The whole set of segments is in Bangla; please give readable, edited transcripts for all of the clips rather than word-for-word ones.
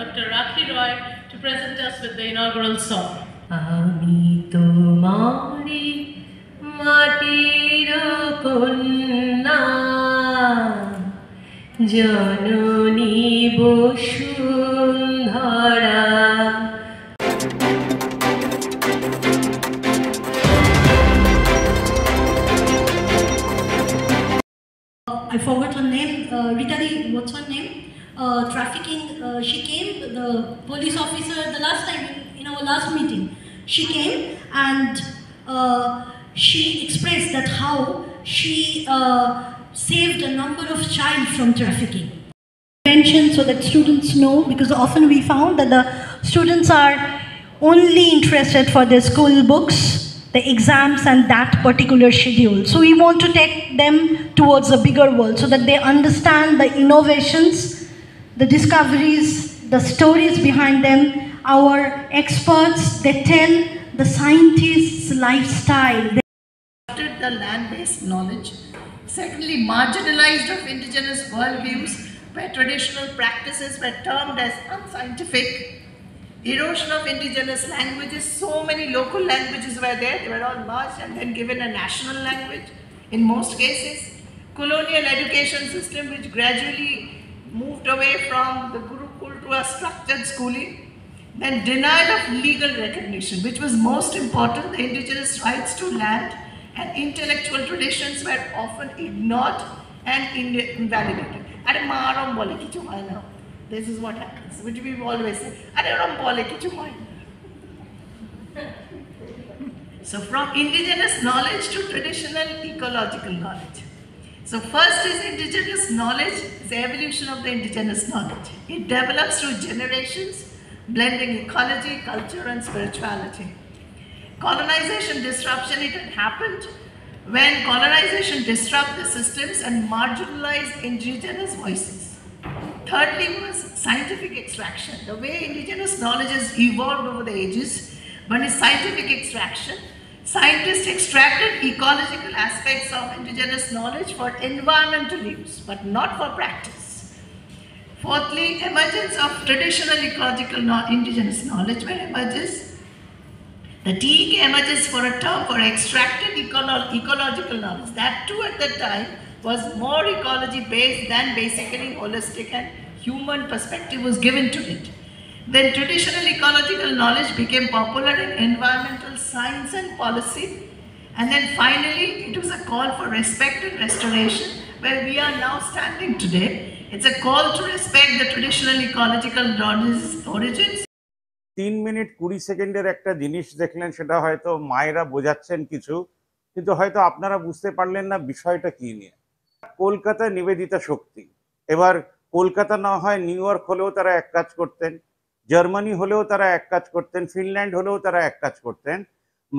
Dr. Rakhi Roy to present us with the inaugural song. আমি তোমারি মাটির কন্যা জননী Bashundhara. I forgot her name. Rita Di, what's her name? Trafficking. She came. The police officer. The last time in our last meeting, she came and she expressed that how she saved a number of child from trafficking. Mention so that students know, because often we found that the students are only interested for their school books, the exams and that particular schedule. So we want to take them towards a bigger world so that they understand the innovations, the discoveries, the stories behind them. Our experts, they tell the scientists' lifestyle. The land-based knowledge. Secondly, marginalized of indigenous worldviews where traditional practices were termed as unscientific. Erosion of indigenous languages. So many local languages were there. They were all merged and then given a national language in most cases. Colonial education system which gradually moved away from the Gurukul to a structured schooling. Then denial of legal recognition, which was most important. The indigenous rights to land and intellectual traditions were often ignored and invalidated. This is what happens, which we always say. So from indigenous knowledge to traditional ecological knowledge. So first is indigenous knowledge, the evolution of the indigenous knowledge. It develops through generations, blending ecology, culture and spirituality. Colonization disruption, it had happened when colonization disrupted the systems and marginalized indigenous voices. Thirdly was scientific extraction. The way indigenous knowledge has evolved over the ages, one is scientific extraction. Scientists extracted ecological aspects of indigenous knowledge for environmental use, but not for practice. Fourthly, emergence of traditional ecological indigenous knowledge, where emerges the TEK emerges for a term for extracted ecological knowledge. That too at that time was more ecology based than basically holistic and human perspective was given to it. Then traditional ecological knowledge became popular in environmental science and policy. And then finally, it was a call for respect and restoration, where we are now standing today. It's a call to respect the traditional ecological origins. 3 minute 20 সেকেন্ডের একটা জিনিস দেখলেন, সেটা হয়তো মায়েরা বোঝাচ্ছেন কিছু, কিন্তু হয়তো আপনারা বুঝতে পারলেন না বিষয়টা কি নিয়ে। কলকাতা নিবেদিতা শক্তি। এবার কলকাতা না হয় নিউ ইয়র্ক হলেও তারা এক কাজ করতেন, জার্মানি হলেও তারা এক কাজ করতেন, ফিনল্যান্ড হলেও তারা এক কাজ করতেন।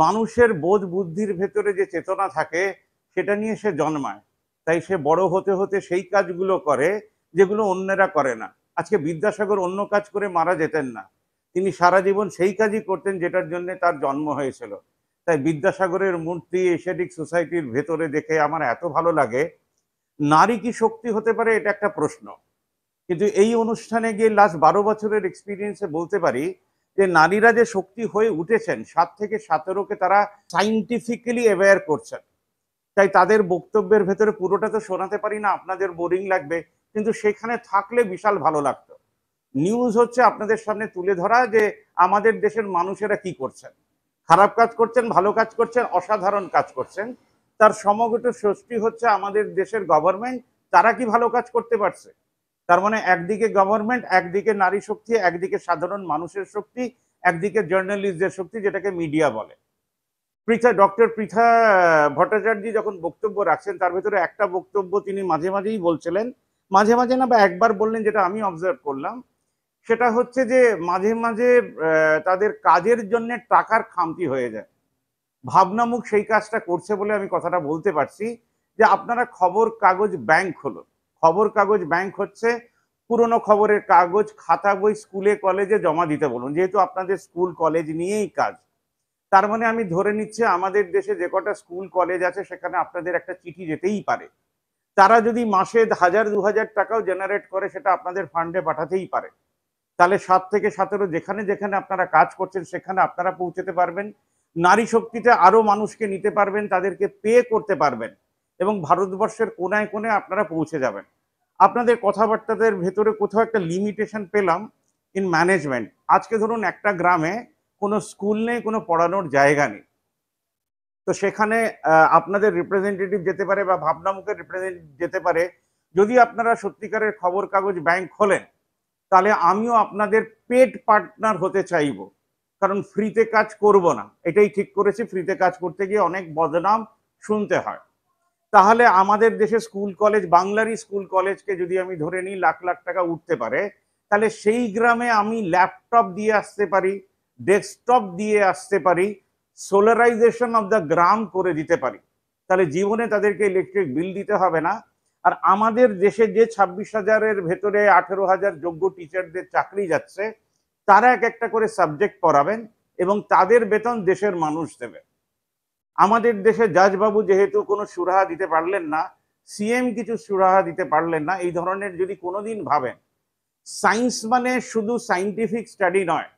মানুষের বোধ বুদ্ধির ভেতরে যে চেতনা থাকে সেটা নিয়ে সে জন্মায়, তাই সে বড় হতে হতে সেই কাজগুলো করে যেগুলো অন্যেরা করে না। আজকে বিদ্যাসাগর অন্য কাজ করে মারা যেতেন না, তিনি সারা জীবন সেই কাজই করতেন যেটার জন্য তার জন্ম হয়েছিল। তাই বিদ্যাসাগরের মূর্তি এশিয়াটিক সোসাইটির ভেতরে দেখে আমার এত ভালো লাগে। নারী কি শক্তি হতে পারে, এটা একটা প্রশ্ন, কিন্তু এই অনুষ্ঠানে গিয়ে লাস্ট 12 বছরের এক্সপিরিয়েন্সে বলতে পারি যে নারীরা যে শক্তি হয়ে উঠেছেন, 7 থেকে 17কে তারা সাইন্টিফিক্যালি অ্যাওয়্যার করছেন। তাই তাদের বক্তব্যের ভেতরে পুরোটা তো শোনাতে পারি না, আপনাদের বোরিং লাগবে, কিন্তু সেখানে থাকলে বিশাল ভালো লাগতো। নিউজ হচ্ছে আপনাদের সামনে তুলে ধরা যে আমাদের দেশের মানুষেরা কি করছেন, খারাপ কাজ করছেন, ভালো কাজ করছেন, অসাধারণ কাজ করছেন। তার সমগ্র সৃষ্টি হচ্ছে আমাদের দেশের গভর্নমেন্ট, তারা কি ভালো কাজ করতে পারছে। তার মানে একদিকে গভর্নমেন্ট, একদিকে নারী শক্তি, একদিকে সাধারণ মানুষের শক্তি, একদিকে জার্নালিস্টদের শক্তি, যেটাকে মিডিয়া বলে। ডক্টর পৃথা ভট্টাচার্য যখন বক্তব্য রাখছেন, তার ভেতরে একটা বক্তব্য তিনি মাঝে মাঝেই বলছিলেন, মাঝে মাঝে না বা একবার বললেন, যেটা আমি অবজার্ভ করলাম, সেটা হচ্ছে যে মাঝে মাঝে তাদের কাজের জন্য টাকার খামতি হয়ে যায়। ভাবনামুখ সেই কাজটা করছে বলে আমি কথাটা বলতে পারছি যে আপনারা খবর কাগজ ব্যাংক হলো। খবর কাগজ ব্যাংক হচ্ছে পুরনো খবরের কাগজ, খাতা, বই স্কুলে কলেজে জমা দিতে বলুন, যেহেতু আপনাদের স্কুল কলেজ নিয়েই কাজ। তার মানে আমি ধরে নিচ্ছি আমাদের দেশে যে কটা স্কুল কলেজ আছে সেখানে আপনাদের একটা চিঠি যেতেই পারে। তারা যদি মাসে 1000-2000 টাকাও জেনারেট করে, সেটা আপনাদের ফান্ডে পাঠাতেই পারে। তাহলে 7 থেকে 17 যেখানে যেখানে আপনারা কাজ করছেন সেখানে আপনারা পৌঁছতে পারবেন, নারী শক্তিতে আরো মানুষকে নিতে পারবেন, তাদেরকে পে করতে পারবেন এবং ভারতবর্ষের কোনায় কোনায় আপনারা পৌঁছে যাবেন। আপনাদের কথাবার্তাদের ভেতরে কোথাও একটা লিমিটেশন পেলাম ইন ম্যানেজমেন্ট। আজকে ধরুন একটা গ্রামে কোনো স্কুল নেই, কোনো পড়ানোর জায়গা নেই, তো সেখানে আপনাদের রিপ্রেজেন্টেটিভ যেতে পারে বা ভাবনামুখের রিপ্রেজেন্টেটিভ যেতে পারে। যদি আপনারা সত্যিকারের খবর কাগজ ব্যাংক খোলেন তাহলে আমিও আপনাদের পেড পার্টনার হতে চাইব, কারণ ফ্রিতে কাজ করব না, এটাই ঠিক করেছি। ফ্রিতে কাজ করতে গিয়ে অনেক বদনাম শুনতে হয়। তাহলে আমাদের দেশে স্কুল কলেজ, বাংলারই স্কুল কলেজকে যদি আমি ধরে নিই লাখ লাখ টাকা উঠতে পারে, তাহলে সেই গ্রামে আমি ল্যাপটপ দিয়ে আসতে পারি, ডেস্কটপ দিয়ে আসতে পারি, সোলারাইজেশন অফ দ্য গ্রাম করে দিতে পারি। তাহলে জীবনে তাদেরকে ইলেকট্রিক বিল দিতে হবে না। আর আমাদের দেশে যে 26,000-এর ভেতরে 18,000 যোগ্য টিচারদের চাকরি যাচ্ছে, তারা এক একটা করে সাবজেক্ট পড়াবেন এবং তাদের বেতন দেশের মানুষ দেবে। আমাদের দেশে জাজবাবু যেহেতু কোনো সুরাহা দিতে পারলেন না, সিএম কিছু সুরাহা দিতে পারলেন না, এই ধরনের যদি কোনোদিন ভাবেন, সায়েন্স মানে শুধু সায়েন্টিফিক স্টাডি নয়,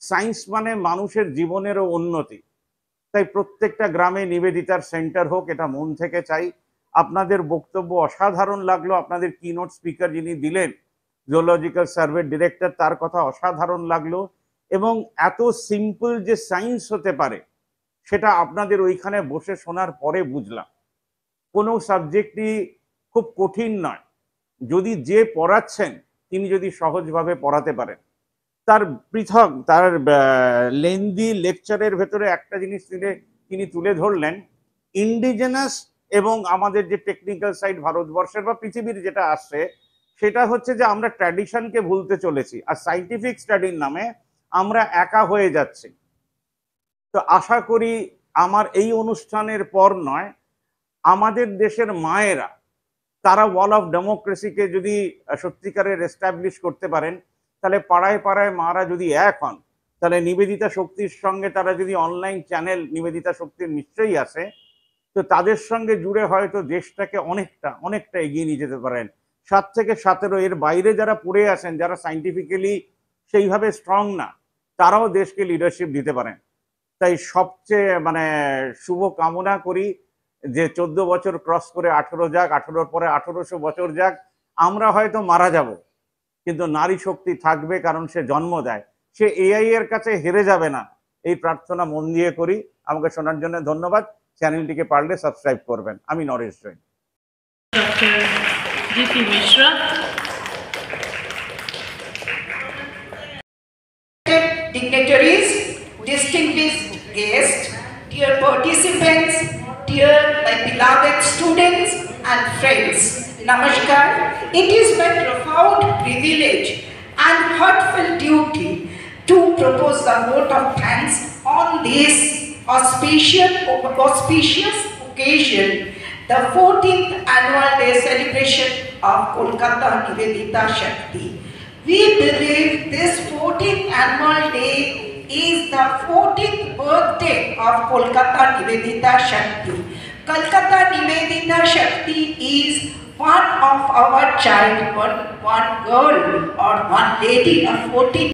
সায়েন্স মানে মানুষের জীবনেরও উন্নতি। তাই প্রত্যেকটা গ্রামে নিবেদিতার সেন্টার হোক, এটা মন থেকে চাই। আপনাদের বক্তব্য অসাধারণ লাগলো। আপনাদের কিনোট স্পিকার যিনি দিলেন, জুলজিক্যাল সার্ভে ডিরেক্টর, তার কথা অসাধারণ লাগলো। এবং এত সিম্পল যে সায়েন্স হতে পারে সেটা আপনাদের ওইখানে বসে শোনার পরে বুঝলাম। কোনো সাবজেক্টই খুব কঠিন নয়, যদি যে পড়াচ্ছেন তিনি যদি সহজভাবে পড়াতে পারেন। তার পৃথক, তার লেন্দি লেকচারের ভেতরে একটা জিনিস তিনি তুলে ধরলেন, ইন্ডিজেনাস এবং আমাদের যে টেকনিক্যাল সাইড ভারতবর্ষের বা পৃথিবীর যেটা আসছে, সেটা হচ্ছে যে আমরা ট্র্যাডিশনকে ভুলতে চলেছি আর সাইন্টিফিক স্টাডির নামে আমরা একা হয়ে যাচ্ছি। তো আশা করি আমার এই অনুষ্ঠানের পর নয়, আমাদের দেশের মায়েরা তারা ওয়াল অফ ডেমোক্রেসিকে যদি সত্যিকারের এস্টাবলিশ করতে পারেন, তাহলে পাড়ায় পাড়ায় মারা যদি এক হন, তাহলে নিবেদিতা শক্তির সঙ্গে তারা যদি অনলাইন চ্যানেল নিবেদিতা শক্তির নিশ্চয়ই আসে, তো তাদের সঙ্গে জুড়ে হয়তো দেশটাকে অনেকটা এগিয়ে নিয়ে যেতে পারেন। 7 থেকে 17 এর বাইরে যারা পড়ে আছেন, যারা সাইন্টিফিক্যালি সেইভাবে স্ট্রং না, তারাও দেশকে লিডারশিপ দিতে পারেন। তাই সবচেয়ে শুভ কামনা করি যে 14 বছর ক্রস করে 18 যাক, 18-র পরে 1800 বছর যাক। আমরা হয়তো মারা যাব, কিন্তু নারী শক্তি থাকবে, কারণ সে জন্ম দেয়, সে এআই এর কাছে হেরে যাবে না। এই প্রার্থনা মন দিয়ে করি। আমাকে শোনার জন্য ধন্যবাদ। চ্যানেলটিকে পারলে সাবস্ক্রাইব করবেন। আমি Naresh Jain. Dr. G.P. Mishra. Dignitaries, distinguished guests, dear participants, dear my beloved students and friends, Namaskar. It is my profound privilege and heartfelt duty to propose the vote of thanks on this auspicious occasion, the 14th annual day celebration of Kolkata Nivedita Shakti. We believe this 14th annual day is the 14th birthday of Kolkata Nivedita Shakti. Kolkata Nivedita Shakti is one of our child, one girl or one lady of 14